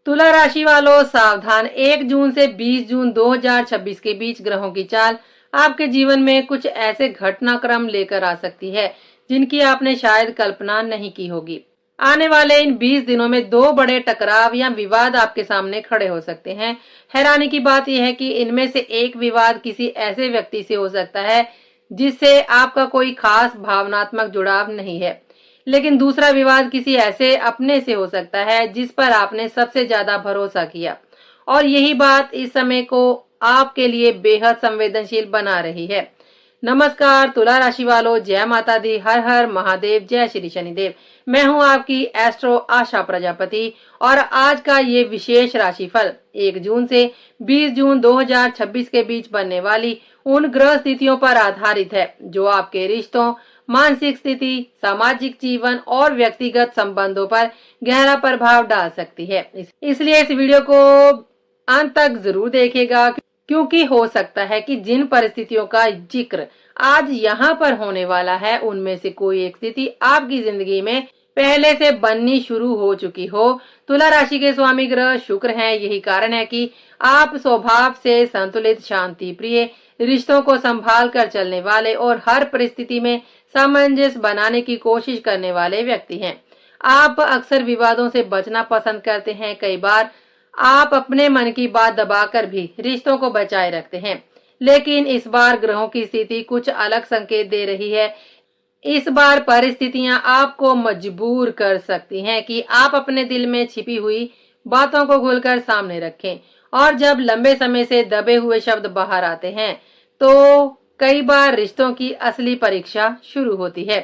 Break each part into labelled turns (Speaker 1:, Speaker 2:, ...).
Speaker 1: तुला राशि वालों सावधान, 1 जून से 20 जून 2026 के बीच ग्रहों की चाल आपके जीवन में कुछ ऐसे घटनाक्रम लेकर आ सकती है जिनकी आपने शायद कल्पना नहीं की होगी। आने वाले इन 20 दिनों में 2 बड़े टकराव या विवाद आपके सामने खड़े हो सकते हैं। हैरानी की बात यह है कि इनमें से एक विवाद किसी ऐसे व्यक्ति से हो सकता है जिससे आपका कोई खास भावनात्मक जुड़ाव नहीं है, लेकिन दूसरा विवाद किसी ऐसे अपने से हो सकता है जिस पर आपने सबसे ज्यादा भरोसा किया, और यही बात इस समय को आपके लिए बेहद संवेदनशील बना रही है। नमस्कार तुला राशि वालों, जय माता दी, हर हर महादेव, जय श्री शनिदेव। मैं हूं आपकी एस्ट्रो आशा प्रजापति और आज का ये विशेष राशिफल 1 जून से 20 जून 2026 के बीच बनने वाली उन ग्रह स्थितियों पर आधारित है जो आपके रिश्तों, मानसिक स्थिति, सामाजिक जीवन और व्यक्तिगत संबंधों पर गहरा प्रभाव डाल सकती है। इसलिए इस वीडियो को अंत तक जरूर देखिएगा, क्योंकि हो सकता है कि जिन परिस्थितियों का जिक्र आज यहाँ पर होने वाला है उनमें से कोई एक स्थिति आपकी जिंदगी में पहले से बननी शुरू हो चुकी हो। तुला राशि के स्वामी ग्रह शुक्र हैं, यही कारण है कि आप स्वभाव से संतुलित, शांति प्रिय, रिश्तों को संभाल कर चलने वाले और हर परिस्थिति में सामंजस्य बनाने की कोशिश करने वाले व्यक्ति हैं। आप अक्सर विवादों से बचना पसंद करते हैं। कई बार आप अपने मन की बात दबाकर भी रिश्तों को बचाए रखते हैं, लेकिन इस बार ग्रहों की स्थिति कुछ अलग संकेत दे रही है। इस बार परिस्थितियां आपको मजबूर कर सकती हैं कि आप अपने दिल में छिपी हुई बातों को खोलकर सामने रखें, और जब लंबे समय से दबे हुए शब्द बाहर आते हैं तो कई बार रिश्तों की असली परीक्षा शुरू होती है।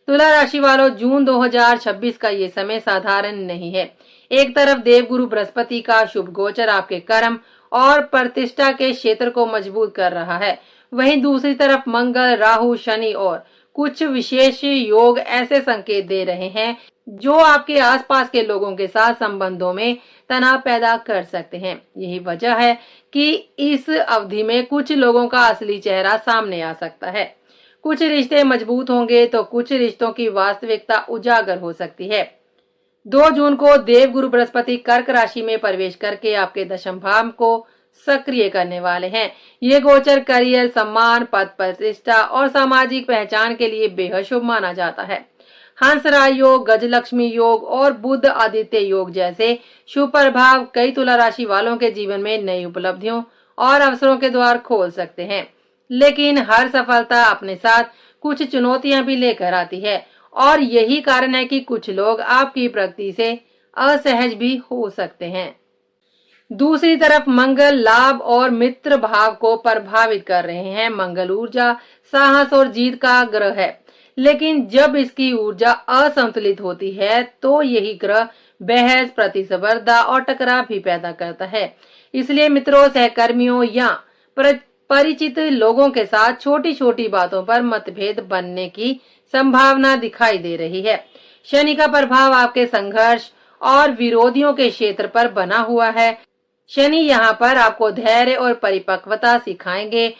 Speaker 1: तुला राशि वालों, जून 2026 का ये समय साधारण नहीं है। एक तरफ देवगुरु बृहस्पति का शुभ गोचर आपके कर्म और प्रतिष्ठा के क्षेत्र को मजबूत कर रहा है, वहीं दूसरी तरफ मंगल, राहु, शनि और कुछ विशेष योग ऐसे संकेत दे रहे हैं जो आपके आसपास के लोगों के साथ संबंधों में तनाव पैदा कर सकते हैं। यही वजह है कि इस अवधि में कुछ लोगों का असली चेहरा सामने आ सकता है। कुछ रिश्ते मजबूत होंगे तो कुछ रिश्तों की वास्तविकता उजागर हो सकती है। 2 जून को देवगुरु बृहस्पति कर्क राशि में प्रवेश करके आपके दशम भाव को सक्रिय करने वाले हैं। ये गोचर करियर, सम्मान, पद प्रतिष्ठा और सामाजिक पहचान के लिए बेहद शुभ माना जाता है। हंसराज योग, गजलक्ष्मी योग और बुध आदित्य योग जैसे शुभ प्रभाव कई तुला राशि वालों के जीवन में नई उपलब्धियों और अवसरों के द्वार खोल सकते हैं, लेकिन हर सफलता अपने साथ कुछ चुनौतियां भी लेकर आती है, और यही कारण है कि कुछ लोग आपकी प्रगति से असहज भी हो सकते हैं। दूसरी तरफ मंगल लाभ और मित्र भाव को प्रभावित कर रहे हैं। मंगल ऊर्जा, साहस और जीत का ग्रह है, लेकिन जब इसकी ऊर्जा असंतुलित होती है तो यही ग्रह बहस, प्रतिस्पर्धा और टकराव भी पैदा करता है। इसलिए मित्रों, सहकर्मियों या परिचित लोगों के साथ छोटी छोटी बातों पर मतभेद बनने की संभावना दिखाई दे रही है। शनि का प्रभाव आपके संघर्ष और विरोधियों के क्षेत्र पर बना हुआ है। शनि यहाँ पर आपको धैर्य और परिपक्वता सिखाएंगे।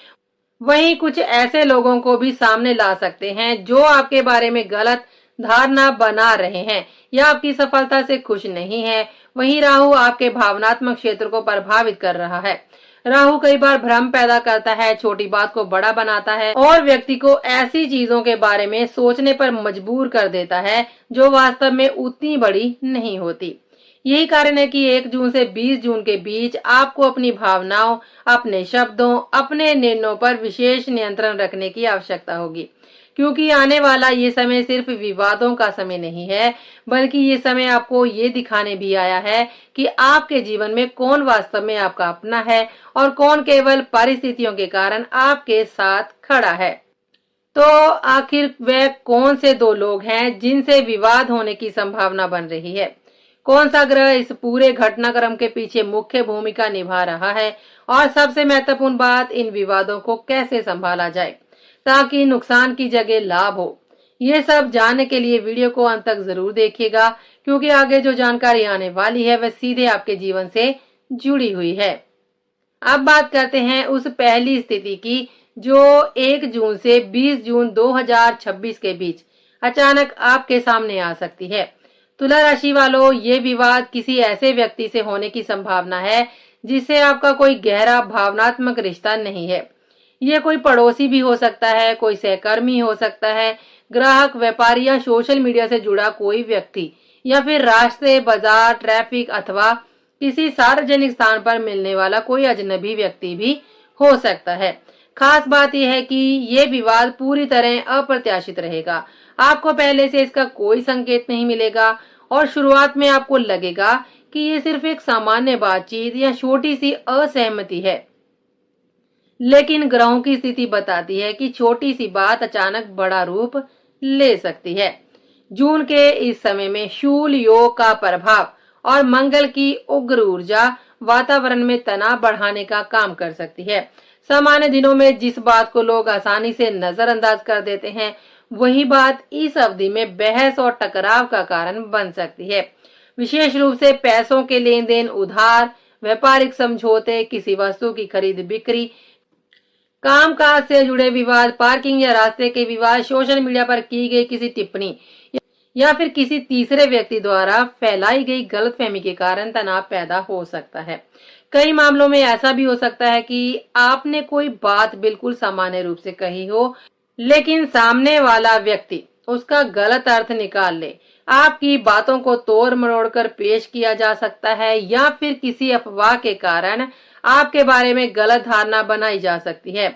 Speaker 1: वहीं कुछ ऐसे लोगों को भी सामने ला सकते हैं जो आपके बारे में गलत धारणा बना रहे हैं या आपकी सफलता से खुश नहीं है। वहीं राहु आपके भावनात्मक क्षेत्र को प्रभावित कर रहा है। राहु कई बार भ्रम पैदा करता है, छोटी बात को बड़ा बनाता है और व्यक्ति को ऐसी चीजों के बारे में सोचने पर मजबूर कर देता है जो वास्तव में उतनी बड़ी नहीं होती। यही कारण है कि 1 जून से 20 जून के बीच आपको अपनी भावनाओं, अपने शब्दों, अपने निर्णयों पर विशेष नियंत्रण रखने की आवश्यकता होगी, क्योंकि आने वाला ये समय सिर्फ विवादों का समय नहीं है, बल्कि ये समय आपको ये दिखाने भी आया है कि आपके जीवन में कौन वास्तव में आपका अपना है और कौन केवल परिस्थितियों के कारण आपके साथ खड़ा है। तो आखिर वे कौन से 2 लोग हैं जिनसे विवाद होने की संभावना बन रही है? कौन सा ग्रह इस पूरे घटनाक्रम के पीछे मुख्य भूमिका निभा रहा है, और सबसे महत्वपूर्ण बात, इन विवादों को कैसे संभाला जाए ताकि नुकसान की जगह लाभ हो? ये सब जानने के लिए वीडियो को अंत तक जरूर देखिएगा, क्योंकि आगे जो जानकारी आने वाली है वह सीधे आपके जीवन से जुड़ी हुई है। अब बात करते हैं उस पहली स्थिति की जो 1 जून से 20 जून 2026 के बीच अचानक आपके सामने आ सकती है। तुला राशि वालों, ये विवाद किसी ऐसे व्यक्ति से होने की संभावना है जिससे आपका कोई गहरा भावनात्मक रिश्ता नहीं है। ये कोई पड़ोसी भी हो सकता है, कोई सहकर्मी हो सकता है, ग्राहक, व्यापारी या सोशल मीडिया से जुड़ा कोई व्यक्ति, या फिर रास्ते, बाजार, ट्रैफिक अथवा किसी सार्वजनिक स्थान पर मिलने वाला कोई अजनबी व्यक्ति भी हो सकता है। खास बात यह है कि ये विवाद पूरी तरह अप्रत्याशित रहेगा। आपको पहले से इसका कोई संकेत नहीं मिलेगा और शुरुआत में आपको लगेगा कि ये सिर्फ एक सामान्य बातचीत या छोटी सी असहमति है। लेकिन ग्रहों की स्थिति बताती है कि छोटी सी बात अचानक बड़ा रूप ले सकती है। जून के इस समय में शूल योग का प्रभाव और मंगल की उग्र ऊर्जा वातावरण में तनाव बढ़ाने का काम कर सकती है। सामान्य दिनों में जिस बात को लोग आसानी से नजरअंदाज कर देते हैं, वही बात इस अवधि में बहस और टकराव का कारण बन सकती है। विशेष रूप से पैसों के लेन देन, उधार, व्यापारिक समझौते, किसी वस्तु की खरीद बिक्री, कामकाज से जुड़े विवाद, पार्किंग या रास्ते के विवाद, सोशल मीडिया पर की गई किसी टिप्पणी या फिर किसी तीसरे व्यक्ति द्वारा फैलाई गई गलतफहमी के कारण तनाव पैदा हो सकता है। कई मामलों में ऐसा भी हो सकता है कि आपने कोई बात बिल्कुल सामान्य रूप से कही हो, लेकिन सामने वाला व्यक्ति उसका गलत अर्थ निकाल ले। आपकी बातों को तोड़ मरोड़ कर पेश किया जा सकता है या फिर किसी अफवाह के कारण आपके बारे में गलत धारणा बनाई जा सकती है।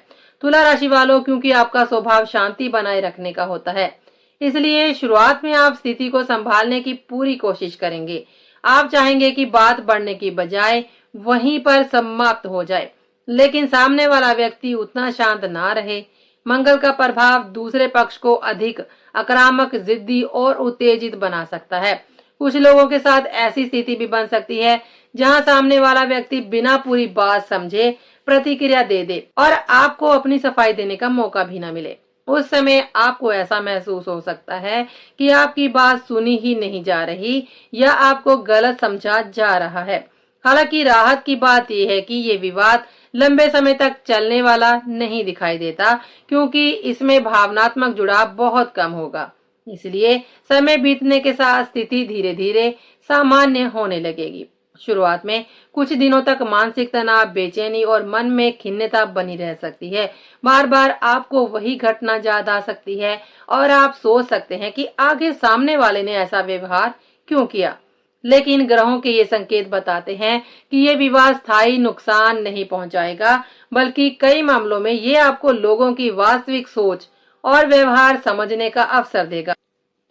Speaker 1: तुला राशि वालों, क्योंकि आपका स्वभाव शांति बनाए रखने का होता है, इसलिए शुरुआत में आप स्थिति को संभालने की पूरी कोशिश करेंगे। आप चाहेंगे कि बात बढ़ने की बजाय वहीं पर समाप्त हो जाए, लेकिन सामने वाला व्यक्ति उतना शांत ना रहे। मंगल का प्रभाव दूसरे पक्ष को अधिक आक्रामक, जिद्दी और उत्तेजित बना सकता है। कुछ लोगों के साथ ऐसी स्थिति भी बन सकती है जहां सामने वाला व्यक्ति बिना पूरी बात समझे प्रतिक्रिया दे दे और आपको अपनी सफाई देने का मौका भी न मिले। उस समय आपको ऐसा महसूस हो सकता है कि आपकी बात सुनी ही नहीं जा रही या आपको गलत समझा जा रहा है। हालांकि राहत की बात यह है कि ये विवाद लंबे समय तक चलने वाला नहीं दिखाई देता, क्योंकि इसमें भावनात्मक जुड़ाव बहुत कम होगा। इसलिए समय बीतने के साथ स्थिति धीरे धीरे सामान्य होने लगेगी। शुरुआत में कुछ दिनों तक मानसिक तनाव, बेचैनी और मन में खिन्नता बनी रह सकती है। बार बार आपको वही घटना याद आ सकती है और आप सोच सकते हैं कि आगे सामने वाले ने ऐसा व्यवहार क्यों किया। लेकिन ग्रहों के ये संकेत बताते हैं कि ये विवाद स्थायी नुकसान नहीं पहुंचाएगा, बल्कि कई मामलों में ये आपको लोगों की वास्तविक सोच और व्यवहार समझने का अवसर देगा।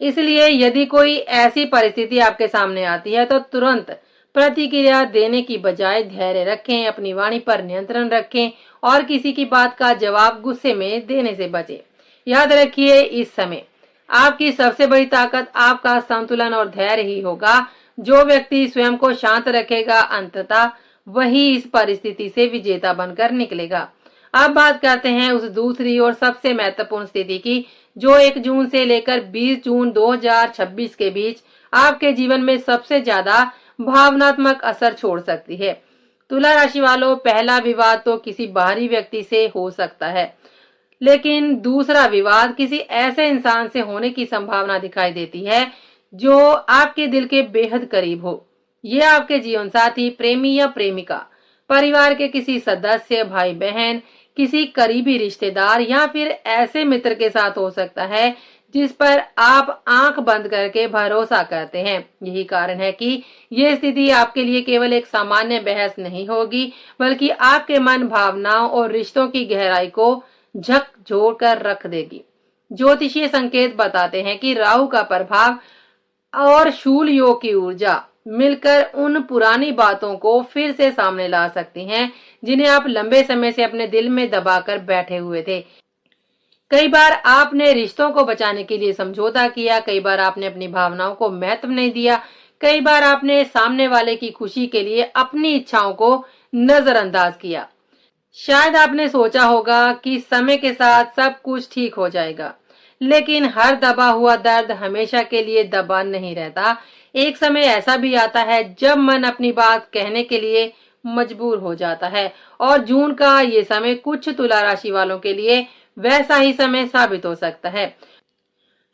Speaker 1: इसलिए यदि कोई ऐसी परिस्थिति आपके सामने आती है तो तुरंत प्रतिक्रिया देने की बजाय धैर्य रखें, अपनी वाणी पर नियंत्रण रखें और किसी की बात का जवाब गुस्से में देने से बचें। याद रखिए, इस समय आपकी सबसे बड़ी ताकत आपका संतुलन और धैर्य ही होगा। जो व्यक्ति स्वयं को शांत रखेगा, अंततः वही इस परिस्थिति से विजेता बनकर निकलेगा। अब बात करते हैं उस दूसरी और सबसे महत्वपूर्ण स्थिति की, जो 1 जून से लेकर 20 जून 2026 के बीच आपके जीवन में सबसे ज्यादा भावनात्मक असर छोड़ सकती है। तुला राशि वालों, पहला विवाद तो किसी बाहरी व्यक्ति से हो सकता है, लेकिन दूसरा विवाद किसी ऐसे इंसान से होने की संभावना दिखाई देती है जो आपके दिल के बेहद करीब हो। ये आपके जीवन साथी, प्रेमी या प्रेमिका, परिवार के किसी सदस्य, भाई बहन, किसी करीबी रिश्तेदार या फिर ऐसे मित्र के साथ हो सकता है जिस पर आप आंख बंद करके भरोसा करते हैं। यही कारण है कि ये स्थिति आपके लिए केवल एक सामान्य बहस नहीं होगी, बल्कि आपके मन, भावनाओं और रिश्तों की गहराई को झकझोर कर रख देगी। ज्योतिषीय संकेत बताते हैं कि राहु का प्रभाव और शूल योग की ऊर्जा मिलकर उन पुरानी बातों को फिर से सामने ला सकती हैं जिन्हें आप लंबे समय से अपने दिल में दबाकर बैठे हुए थे। कई बार आपने रिश्तों को बचाने के लिए समझौता किया, कई बार आपने अपनी भावनाओं को महत्व नहीं दिया, कई बार आपने सामने वाले की खुशी के लिए अपनी इच्छाओं को नजरअंदाज किया। शायद आपने सोचा होगा कि समय के साथ सब कुछ ठीक हो जाएगा, लेकिन हर दबा हुआ दर्द हमेशा के लिए दबा नहीं रहता। एक समय ऐसा भी आता है जब मन अपनी बात कहने के लिए मजबूर हो जाता है, और जून का ये समय कुछ तुला राशि वालों के लिए वैसा ही समय साबित हो सकता है।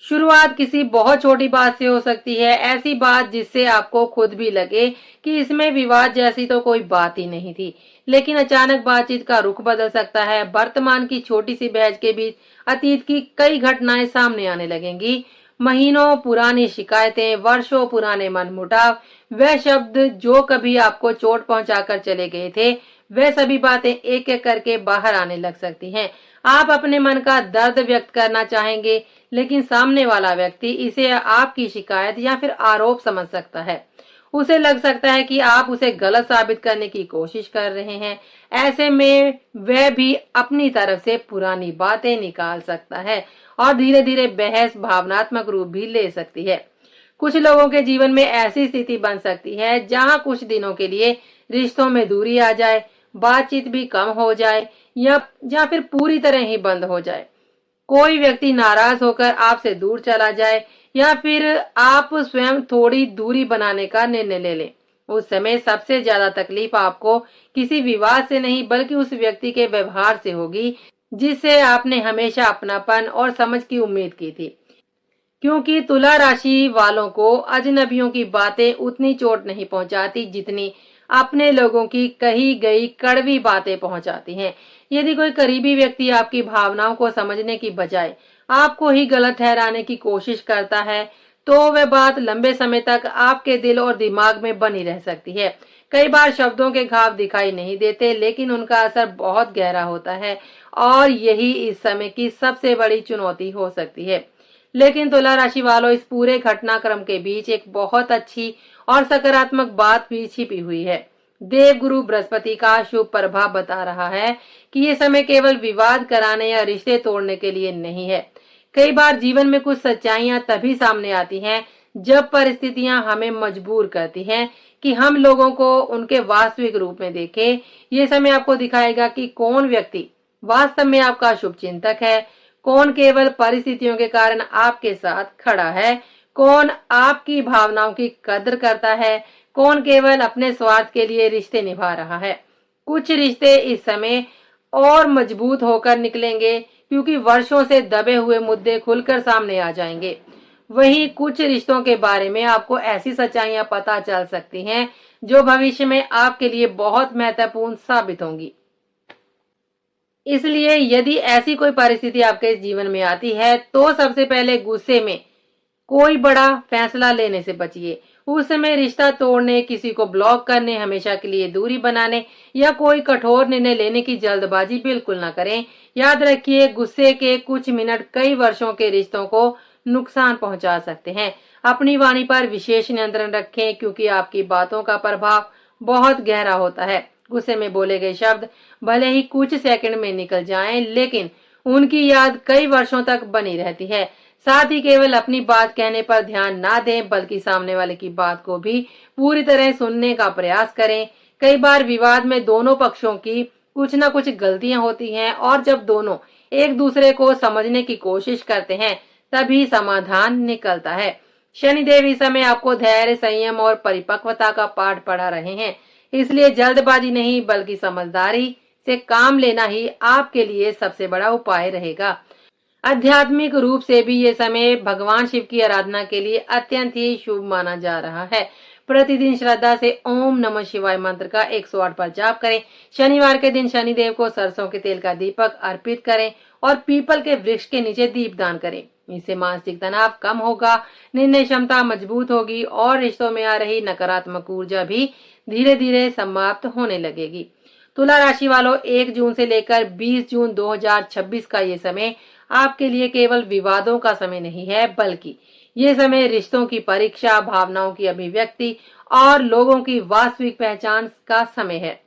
Speaker 1: शुरुआत किसी बहुत छोटी बात से हो सकती है, ऐसी बात जिससे आपको खुद भी लगे कि इसमें विवाद जैसी तो कोई बात ही नहीं थी। लेकिन अचानक बातचीत का रुख बदल सकता है। वर्तमान की छोटी सी बहस के बीच अतीत की कई घटनाएं सामने आने लगेंगी। महीनों पुरानी शिकायतें, वर्षों पुराने मनमुटाव, वह शब्द जो कभी आपको चोट पहुंचाकर चले गए थे, वह सभी बातें एक एक करके बाहर आने लग सकती हैं। आप अपने मन का दर्द व्यक्त करना चाहेंगे, लेकिन सामने वाला व्यक्ति इसे आपकी शिकायत या फिर आरोप समझ सकता है। उसे लग सकता है कि आप उसे गलत साबित करने की कोशिश कर रहे हैं। ऐसे में वह भी अपनी तरफ से पुरानी बातें निकाल सकता है और धीरे धीरे बहस भावनात्मक रूप भी ले सकती है। कुछ लोगों के जीवन में ऐसी स्थिति बन सकती है जहां कुछ दिनों के लिए रिश्तों में दूरी आ जाए, बातचीत भी कम हो जाए या फिर पूरी तरह ही बंद हो जाए। कोई व्यक्ति नाराज होकर आपसे दूर चला जाए या फिर आप स्वयं थोड़ी दूरी बनाने का निर्णय ले लें। उस समय सबसे ज्यादा तकलीफ आपको किसी विवाद से नहीं बल्कि उस व्यक्ति के व्यवहार से होगी जिससे आपने हमेशा अपनापन और समझ की उम्मीद की थी। क्योंकि तुला राशि वालों को अजनबियों की बातें उतनी चोट नहीं पहुंचाती जितनी अपने लोगों की कही गई कड़वी बातें पहुंचाती हैं। यदि कोई करीबी व्यक्ति आपकी भावनाओं को समझने की बजाय आपको ही गलत ठहराने की कोशिश करता है, तो वह बात लंबे समय तक आपके दिल और दिमाग में बनी रह सकती है। कई बार शब्दों के घाव दिखाई नहीं देते, लेकिन उनका असर बहुत गहरा होता है और यही इस समय की सबसे बड़ी चुनौती हो सकती है। लेकिन तुला राशि वालों, इस पूरे घटनाक्रम के बीच एक बहुत अच्छी और सकारात्मक बात भी छिपी हुई है। देवगुरु बृहस्पति का शुभ प्रभाव बता रहा है कि ये समय केवल विवाद कराने या रिश्ते तोड़ने के लिए नहीं है। कई बार जीवन में कुछ सच्चाइयां तभी सामने आती हैं जब परिस्थितियां हमें मजबूर करती हैं कि हम लोगों को उनके वास्तविक रूप में देखें। ये समय आपको दिखाएगा कि कौन व्यक्ति वास्तव में आपका शुभ चिंतक है, कौन केवल परिस्थितियों के कारण आपके साथ खड़ा है, कौन आपकी भावनाओं की कदर करता है, कौन केवल अपने स्वार्थ के लिए रिश्ते निभा रहा है। कुछ रिश्ते इस समय और मजबूत होकर निकलेंगे क्योंकि वर्षों से दबे हुए मुद्दे खुलकर सामने आ जाएंगे। वहीं कुछ रिश्तों के बारे में आपको ऐसी सच्चाइयां पता चल सकती हैं जो भविष्य में आपके लिए बहुत महत्वपूर्ण साबित होंगी। इसलिए यदि ऐसी कोई परिस्थिति आपके जीवन में आती है तो सबसे पहले गुस्से में कोई बड़ा फैसला लेने से बचिए। उस समय रिश्ता तोड़ने, किसी को ब्लॉक करने, हमेशा के लिए दूरी बनाने या कोई कठोर निर्णय लेने की जल्दबाजी बिल्कुल ना करें। याद रखिए, गुस्से के कुछ मिनट कई वर्षों के रिश्तों को नुकसान पहुंचा सकते हैं। अपनी वाणी पर विशेष नियंत्रण रखें क्योंकि आपकी बातों का प्रभाव बहुत गहरा होता है। गुस्से में बोले गए शब्द भले ही कुछ सेकंड में निकल जाएं, लेकिन उनकी याद कई वर्षों तक बनी रहती है। साथ ही केवल अपनी बात कहने पर ध्यान ना दें बल्कि सामने वाले की बात को भी पूरी तरह सुनने का प्रयास करें। कई बार विवाद में दोनों पक्षों की कुछ न कुछ गलतियां होती हैं और जब दोनों एक दूसरे को समझने की कोशिश करते हैं तभी समाधान निकलता है। शनिदेव इस समय आपको धैर्य, संयम और परिपक्वता का पाठ पढ़ा रहे हैं। इसलिए जल्दबाजी नहीं बल्कि समझदारी से काम लेना ही आपके लिए सबसे बड़ा उपाय रहेगा। आध्यात्मिक रूप से भी ये समय भगवान शिव की आराधना के लिए अत्यंत ही शुभ माना जा रहा है। प्रतिदिन श्रद्धा से ओम नमः शिवाय मंत्र का 108 बार जाप करें। शनिवार के दिन शनिदेव को सरसों के तेल का दीपक अर्पित करें और पीपल के वृक्ष के नीचे दीपदान करें। इससे मानसिक तनाव कम होगा, निर्णय क्षमता मजबूत होगी और रिश्तों में आ रही नकारात्मक ऊर्जा भी धीरे धीरे समाप्त होने लगेगी। तुला राशि वालों, 1 जून से लेकर 20 जून 2026 का ये समय आपके लिए केवल विवादों का समय नहीं है बल्कि ये समय रिश्तों की परीक्षा, भावनाओं की अभिव्यक्ति और लोगों की वास्तविक पहचान का समय है।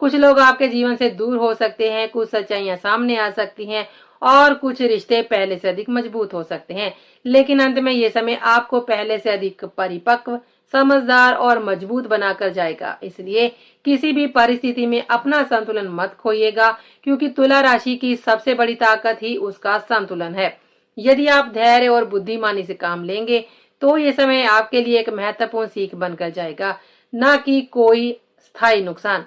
Speaker 1: कुछ लोग आपके जीवन से दूर हो सकते हैं, कुछ सच्चाइयां सामने आ सकती हैं और कुछ रिश्ते पहले से अधिक मजबूत हो सकते हैं। लेकिन अंत में ये समय आपको पहले से अधिक परिपक्व, समझदार और मजबूत बनाकर जाएगा। इसलिए किसी भी परिस्थिति में अपना संतुलन मत खोइएगा क्योंकि तुला राशि की सबसे बड़ी ताकत ही उसका संतुलन है। यदि आप धैर्य और बुद्धिमानी से काम लेंगे तो ये समय आपके लिए एक महत्वपूर्ण सीख बनकर जाएगा, न कि कोई स्थायी नुकसान।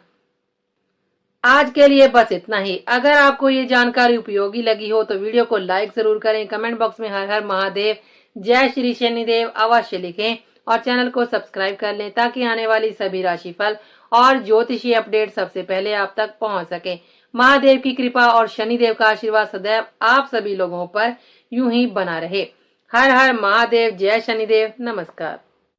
Speaker 1: आज के लिए बस इतना ही। अगर आपको ये जानकारी उपयोगी लगी हो तो वीडियो को लाइक जरूर करें। कमेंट बॉक्स में हर हर महादेव जय श्री शनिदेव अवश्य लिखें और चैनल को सब्सक्राइब कर लें ताकि आने वाली सभी राशिफल और ज्योतिषी अपडेट सबसे पहले आप तक पहुंच सके। महादेव की कृपा और शनिदेव का आशीर्वाद सदैव आप सभी लोगों पर यूं ही बना रहे। हर हर महादेव, जय शनिदेव, नमस्कार।